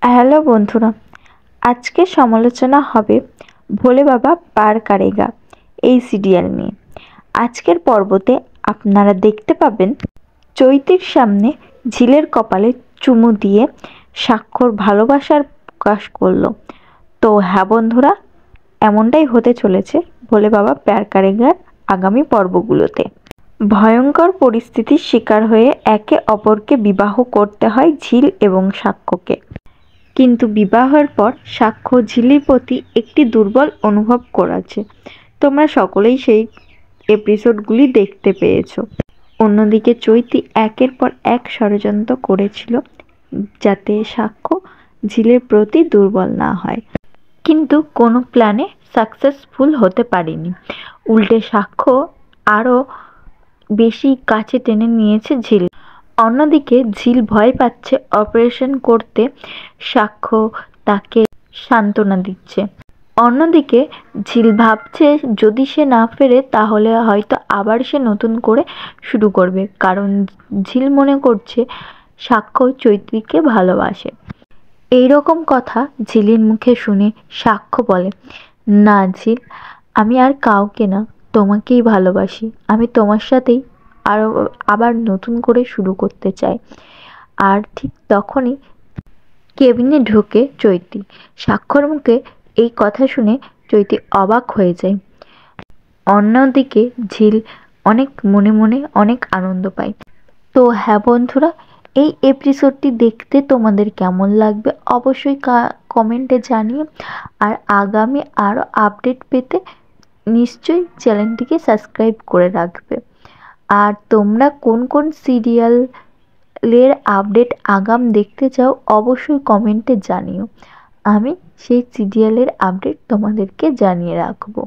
Hello বন্ধুরা, আজকে সমালোচনা হবে ভোলে বাবা পার কারেগা এই সিরিয়াল নিয়ে। আজকের পর্বতে আপনারা দেখতে পাবেন চৈতির সামনে ঝিলের কপালে চুমু দিয়ে স্বাক্ষর ভালোবাসার প্রকাশ করলো। তো হ্যাঁ বন্ধুরা, এমনটাই হতে চলেছে ভোলে বাবা প্যার কারেগার আগামী পর্বগুলোতে। ভয়ঙ্কর পরিস্থিতির শিকার হয়ে একে অপরকে বিবাহ করতে হয় ঝিল এবং সাক্ষ্যকে। কিন্তু বিবাহের পর সাক্ষ্য ঝিলির প্রতি একটি দুর্বল অনুভব করেছে। তোমরা সকলেই সেই এপিসোডগুলি দেখতে পেয়েছো। অন্যদিকে চৈতি একের পর এক ষড়যন্ত্র করেছিল যাতে সাক্ষ্য ঝিলের প্রতি দুর্বল না হয়, কিন্তু কোনো প্ল্যানে সাকসেসফুল হতে পারেনি। উল্টে সাক্ষ্য আরও বেশি কাছে টেনে নিয়েছে ঝিল। অন্যদিকে ঝিল ভয় পাচ্ছে অপারেশন করতে, সাক্ষ্য তাকে সান্ত্বনা দিচ্ছে। অন্যদিকে ঝিল ভাবছে যদি সে না ফেরে তাহলে হয়তো আবার সে নতুন করে শুরু করবে, কারণ ঝিল মনে করছে সাক্ষ্য চৈত্রীকে ভালোবাসে। এইরকম কথা ঝিলির মুখে শুনে সাক্ষ্য বলে, না ঝিল, আমি আর কাউকে না, তোমাকেই ভালোবাসি। আমি তোমার সাথেই আবার নতুন করে শুরু করতে চাই। আর ঠিক তখনই কেবিনে ঢোকে চৈতি। সাক্ষ্যর মুখে এই কথা শুনে চৈতি অবাক হয়ে যায়। অন্যদিকে ঝিল মনে মনে অনেক আনন্দ পায়। তো হ্যাঁ বন্ধুরা, এই এপিসোডটি দেখতে তোমাদের কেমন লাগবে অবশ্যই কমেন্টে জানিও। আর আগামী আরও আপডেট পেতে নিশ্চয়ই চ্যানেলটিকে সাবস্ক্রাইব করে রাখবে। আর তোমরা কোন কোন সিরিয়ালের আপডেট আগাম দেখতে চাও অবশ্যই কমেন্টে জানিও। আমি সেই সিরিয়ালের আপডেট তোমাদেরকে জানিয়ে রাখবো।